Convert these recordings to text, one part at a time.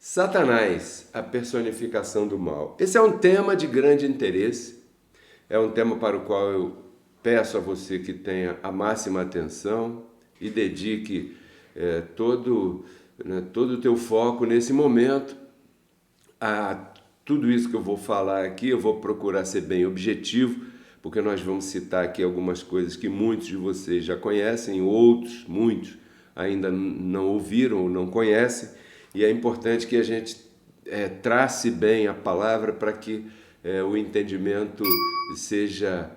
Satanás, a personificação do mal. Esse é um tema de grande interesse, é um tema para o qual eu peço a você que tenha a máxima atenção e dedique todo o teu foco nesse momento a tudo isso que eu vou falar aqui. Eu vou procurar ser bem objetivo, porque nós vamos citar aqui algumas coisas que muitos de vocês já conhecem, muitos ainda não ouviram ou não conhecem, e é importante que a gente trace bem a palavra para que o entendimento seja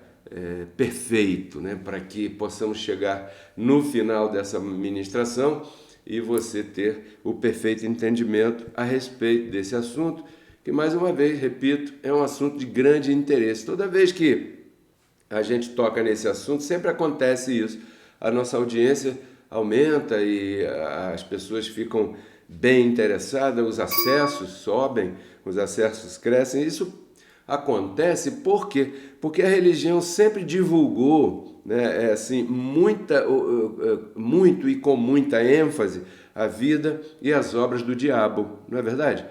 perfeito, né? Para que possamos chegar no final dessa ministração e você ter o perfeito entendimento a respeito desse assunto, que, mais uma vez, repito, é um assunto de grande interesse. Toda vez que a gente toca nesse assunto, sempre acontece isso. A nossa audiência aumenta e as pessoas ficam bem interessadas, os acessos sobem, os acessos crescem. Isso acontece por quê? Porque a religião sempre divulgou, né, muito e com muita ênfase a vida e as obras do diabo, não é verdade?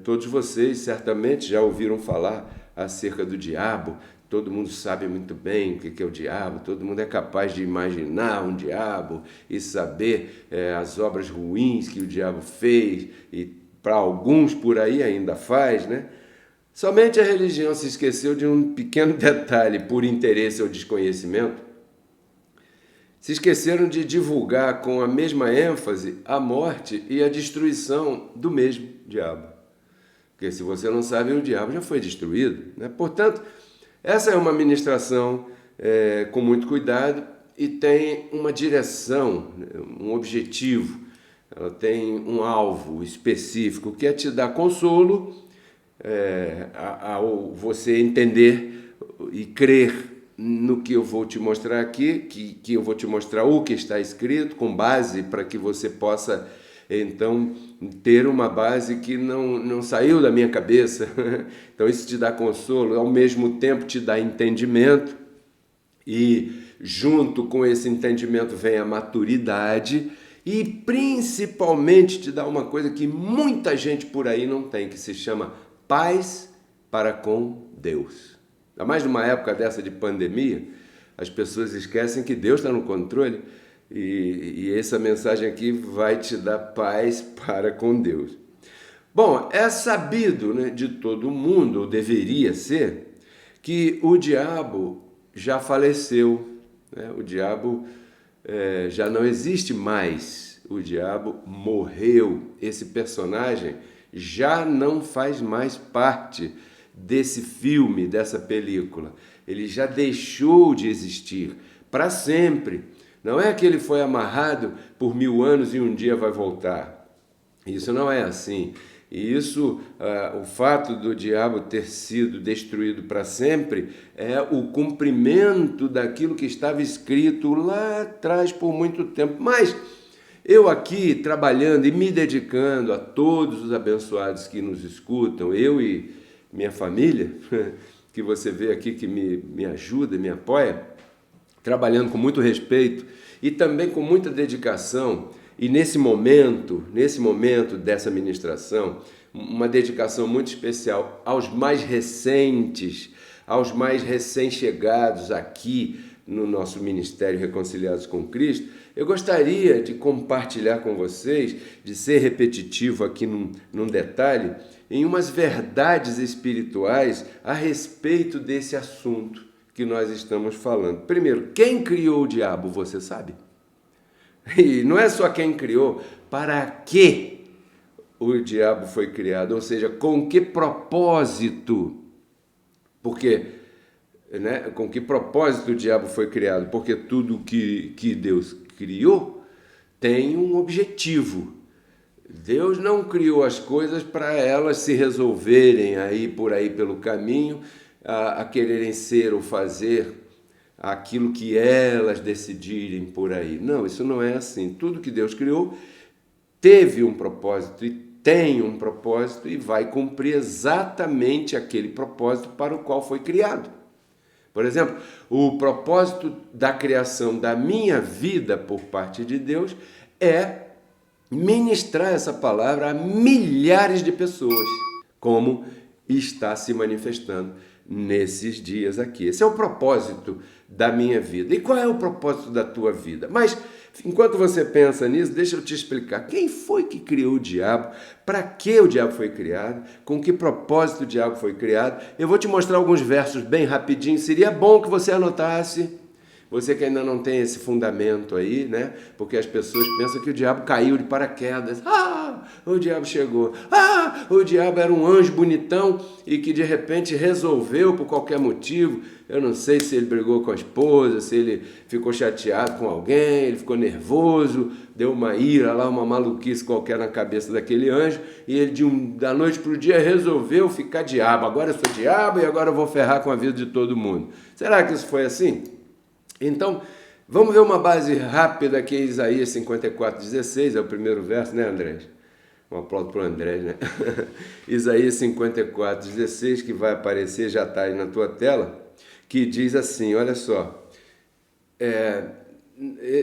Todos vocês certamente já ouviram falar acerca do diabo. Todo mundo sabe muito bem o que é o diabo, todo mundo é capaz de imaginar um diabo e saber as obras ruins que o diabo fez, e para alguns por aí ainda faz, né? Somente a religião se esqueceu de um pequeno detalhe, por interesse ou desconhecimento. Se esqueceram de divulgar com a mesma ênfase a morte e a destruição do mesmo diabo. Porque se você não sabe, o diabo já foi destruído, né? Portanto, essa é uma ministração com muito cuidado e tem uma direção, um objetivo. Ela tem um alvo específico, que é te dar consolo ao você entender e crer no que eu vou te mostrar aqui, que eu vou te mostrar o que está escrito, com base para que você possa, então, ter uma base que não saiu da minha cabeça. Então isso te dá consolo, ao mesmo tempo te dá entendimento, e junto com esse entendimento vem a maturidade, e principalmente te dá uma coisa que muita gente por aí não tem, que se chama paz para com Deus. Ainda mais numa época dessa de pandemia, as pessoas esquecem que Deus está no controle, e essa mensagem aqui vai te dar paz para com Deus. Bom, é sabido, né, de todo mundo, ou deveria ser, que o diabo já faleceu, né? O diabo já não existe mais, o diabo morreu. Esse personagem já não faz mais parte desse filme, dessa película. Ele já deixou de existir para sempre. Não é que ele foi amarrado por 1000 anos e um dia vai voltar. Isso não é assim. E isso, o fato do diabo ter sido destruído para sempre, é o cumprimento daquilo que estava escrito lá atrás por muito tempo. Mas eu aqui, trabalhando e me dedicando a todos os abençoados que nos escutam, eu e minha família, que você vê aqui que me ajuda, me apoia, trabalhando com muito respeito e também com muita dedicação, e nesse momento dessa ministração, uma dedicação muito especial aos mais recentes, aos mais recém-chegados aqui no nosso Ministério Reconciliados com Cristo, eu gostaria de compartilhar com vocês, de ser repetitivo aqui num detalhe, em umas verdades espirituais a respeito desse assunto que nós estamos falando. Primeiro, quem criou o diabo, você sabe? E não é só quem criou, para que o diabo foi criado, ou seja, com que propósito? Porque, né, com que propósito o diabo foi criado? Porque tudo que Deus criou tem um objetivo. Deus não criou as coisas para elas se resolverem aí por aí pelo caminho, a quererem ser ou fazer aquilo que elas decidirem por aí. Não, isso não é assim. Tudo que Deus criou teve um propósito e tem um propósito e vai cumprir exatamente aquele propósito para o qual foi criado. Por exemplo, o propósito da criação da minha vida por parte de Deus é ministrar essa palavra a milhares de pessoas, como está se manifestando nesses dias aqui. Esse é o propósito da minha vida. E qual é o propósito da tua vida? Mas, enquanto você pensa nisso, deixa eu te explicar. Quem foi que criou o diabo? Para que o diabo foi criado? Com que propósito o diabo foi criado? Eu vou te mostrar alguns versos bem rapidinho. Seria bom que você anotasse. Você que ainda não tem esse fundamento aí, né? Porque as pessoas pensam que o diabo caiu de paraquedas. Ah, o diabo chegou. Ah, o diabo era um anjo bonitão e que de repente resolveu por qualquer motivo. Eu não sei se ele brigou com a esposa, se ele ficou chateado com alguém, ele ficou nervoso, deu uma ira lá, uma maluquice qualquer na cabeça daquele anjo e ele da noite para o dia resolveu ficar diabo. Agora eu sou diabo e agora eu vou ferrar com a vida de todo mundo. Será que isso foi assim? Então, vamos ver uma base rápida aqui, Isaías 54:16, é o primeiro verso, né, André? Um aplauso para o André, né? Isaías 54:16, que vai aparecer, já está aí na tua tela, que diz assim, olha só,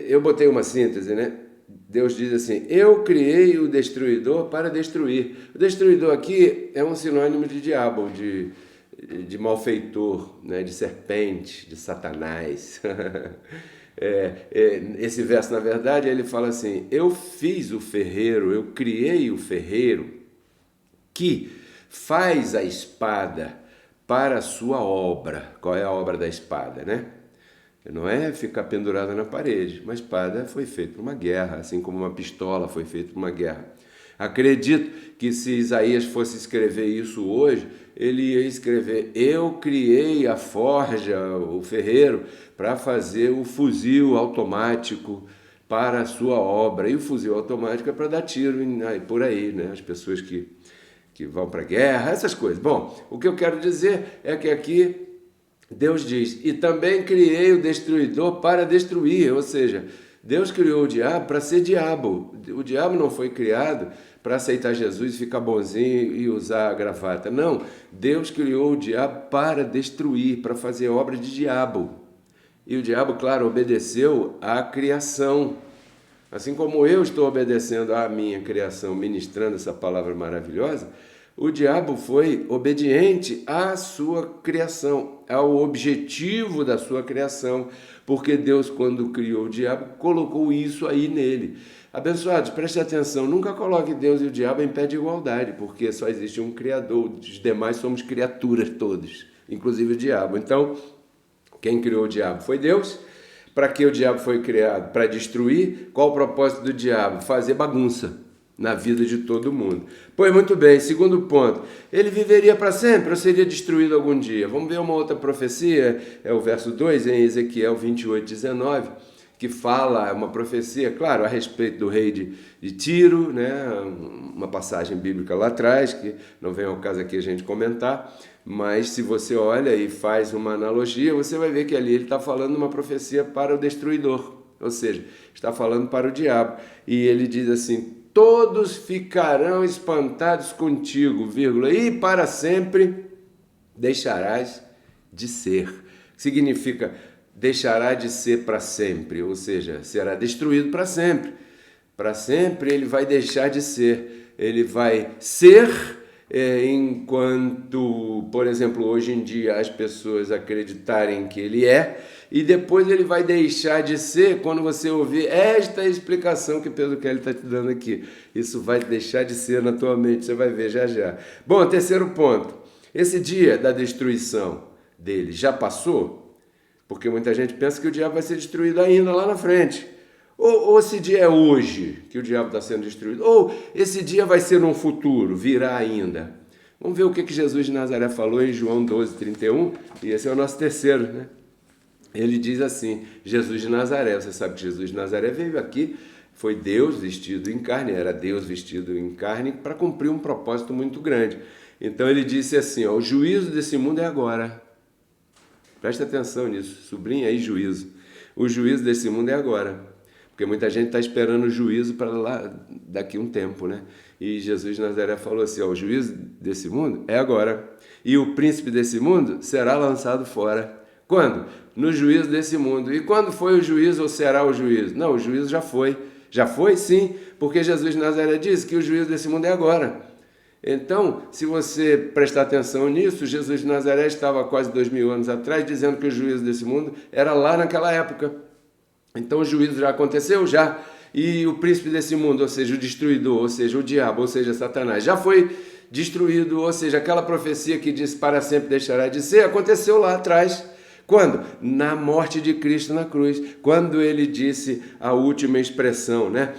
eu botei uma síntese, né? Deus diz assim, eu criei o destruidor para destruir. O destruidor aqui é um sinônimo de diabo, de malfeitor, né? De serpente, de Satanás. Esse verso, na verdade, ele fala assim, eu fiz o ferreiro, eu criei o ferreiro que faz a espada para a sua obra. Qual é a obra da espada, né? Não é ficar pendurada na parede. Uma espada foi feita para uma guerra, assim como uma pistola foi feita para uma guerra. Acredito que se Isaías fosse escrever isso hoje, ele ia escrever, eu criei a forja, o ferreiro, para fazer o fuzil automático para a sua obra. E o fuzil automático é para dar tiro por aí, né? As pessoas que vão para a guerra, essas coisas. Bom, o que eu quero dizer é que aqui Deus diz, e também criei o destruidor para destruir, ou seja, Deus criou o diabo para ser diabo. O diabo não foi criado para aceitar Jesus e ficar bonzinho e usar a gravata. Não, Deus criou o diabo para destruir, para fazer obra de diabo. E o diabo, claro, obedeceu à criação. Assim como eu estou obedecendo à minha criação, ministrando essa palavra maravilhosa, o diabo foi obediente à sua criação, ao objetivo da sua criação, porque Deus, quando criou o diabo, colocou isso aí nele. Abençoados, preste atenção, nunca coloque Deus e o diabo em pé de igualdade, porque só existe um Criador, os demais somos criaturas todos, inclusive o diabo. Então, quem criou o diabo foi Deus. Para que o diabo foi criado? Para destruir. Qual o propósito do diabo? Fazer bagunça na vida de todo mundo. Pois muito bem, segundo ponto, ele viveria para sempre ou seria destruído algum dia? Vamos ver uma outra profecia, é o verso 2 em Ezequiel 28:19, que fala, uma profecia, claro, a respeito do rei de Tiro, né? Uma passagem bíblica lá atrás, que não vem ao caso aqui a gente comentar, mas se você olha e faz uma analogia, você vai ver que ali ele está falando uma profecia para o destruidor, ou seja, está falando para o diabo, e ele diz assim, todos ficarão espantados contigo, vírgula, e para sempre deixarás de ser. Significa deixará de ser para sempre, ou seja, será destruído para sempre. Para sempre ele vai deixar de ser. Ele vai ser enquanto, por exemplo, hoje em dia as pessoas acreditarem que ele é, e depois ele vai deixar de ser quando você ouvir esta explicação que Pedro Kelly está te dando aqui. Isso vai deixar de ser na tua mente, você vai ver já já. Bom, terceiro ponto. Esse dia da destruição dele já passou? Porque muita gente pensa que o diabo vai ser destruído ainda lá na frente. Ou esse dia é hoje que o diabo está sendo destruído. Ou esse dia vai ser no futuro, virá ainda. Vamos ver o que Jesus de Nazaré falou em João 12:31. E esse é o nosso terceiro, né? Ele diz assim, Jesus de Nazaré. Você sabe que Jesus de Nazaré veio aqui, foi Deus vestido em carne, era Deus vestido em carne para cumprir um propósito muito grande. Então ele disse assim, ó, o juízo desse mundo é agora. Presta atenção nisso, sublinha aí juízo. O juízo desse mundo é agora. Porque muita gente está esperando o juízo para lá daqui a um tempo, né? E Jesus de Nazaré falou assim, ó, o juízo desse mundo é agora. E o príncipe desse mundo será lançado fora. Quando? No juízo desse mundo. E quando foi o juízo ou será o juízo? Não, o juízo já foi. Já foi? Sim, porque Jesus de Nazaré disse que o juízo desse mundo é agora. Então, se você prestar atenção nisso, Jesus de Nazaré estava há quase 2000 anos atrás dizendo que o juízo desse mundo era lá naquela época. Então o juízo já aconteceu? Já. E o príncipe desse mundo, ou seja, o destruidor, ou seja, o diabo, ou seja, Satanás, já foi destruído, ou seja, aquela profecia que diz para sempre deixará de ser, aconteceu lá atrás. Quando? Na morte de Cristo na cruz, quando ele disse a última expressão, né?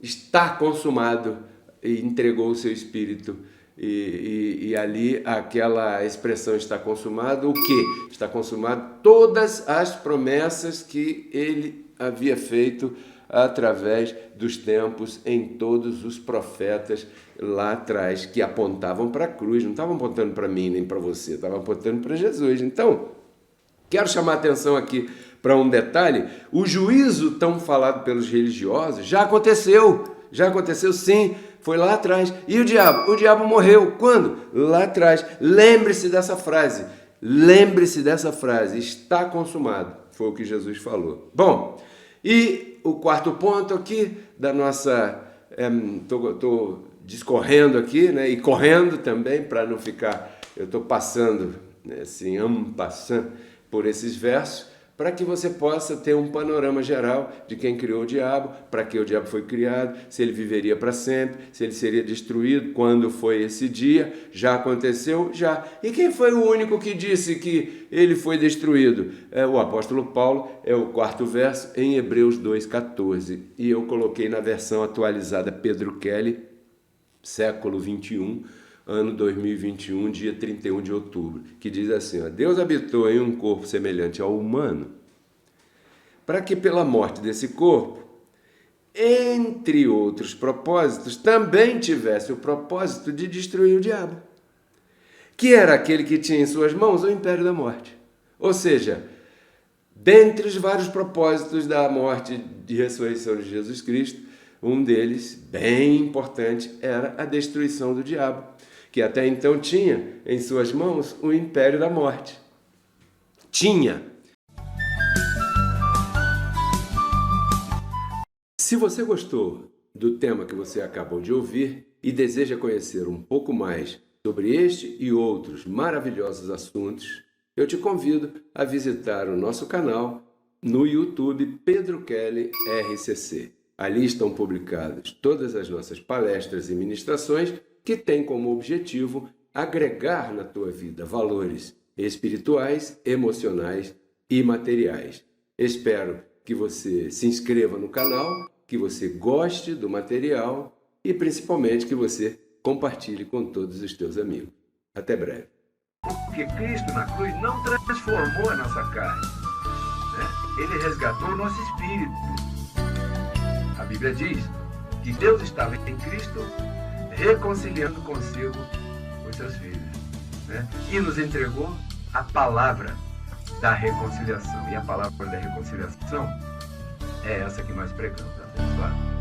Está consumado, e entregou o seu espírito. E ali aquela expressão está consumado, o que? Está consumado todas as promessas que ele havia feito através dos tempos em todos os profetas lá atrás, que apontavam para a cruz, não estavam apontando para mim nem para você, estavam apontando para Jesus. Então, quero chamar a atenção aqui para um detalhe: o juízo tão falado pelos religiosos já aconteceu sim, foi lá atrás. E o diabo? O diabo morreu. Quando? Lá atrás. Lembre-se dessa frase, está consumado, foi o que Jesus falou. Bom, e o quarto ponto aqui da nossa... Estou discorrendo aqui, né, e correndo também, para não ficar... Eu estou passando, né, assim, en passant por esses versos, para que você possa ter um panorama geral de quem criou o diabo, para que o diabo foi criado, se ele viveria para sempre, se ele seria destruído, quando foi esse dia, já aconteceu, já. E quem foi o único que disse que ele foi destruído? O apóstolo Paulo, é o quarto verso, em Hebreus 2,14. E eu coloquei na versão atualizada Pedro Kelly, século 21, ano 2021, dia 31 de outubro, que diz assim, ó: Deus habitou em um corpo semelhante ao humano, para que pela morte desse corpo, entre outros propósitos, também tivesse o propósito de destruir o diabo, que era aquele que tinha em suas mãos o império da morte. Ou seja, dentre os vários propósitos da morte e ressurreição de Jesus Cristo, um deles, bem importante, era a destruição do diabo, que até então tinha em suas mãos o império da morte. Tinha. Se você gostou do tema que você acabou de ouvir e deseja conhecer um pouco mais sobre este e outros maravilhosos assuntos, eu te convido a visitar o nosso canal no YouTube Pedro Kelly RCC. Ali estão publicadas todas as nossas palestras e ministrações que têm como objetivo agregar na tua vida valores espirituais, emocionais e materiais. Espero que você se inscreva no canal, que você goste do material e principalmente que você compartilhe com todos os teus amigos. Até breve. Porque Cristo na cruz não transformou a nossa carne, né? Ele resgatou o nosso espírito. A Bíblia diz que Deus estava em Cristo reconciliando consigo os seus filhos, né? E nos entregou a palavra da reconciliação. E a palavra da reconciliação é essa que nós pregamos, abençoado.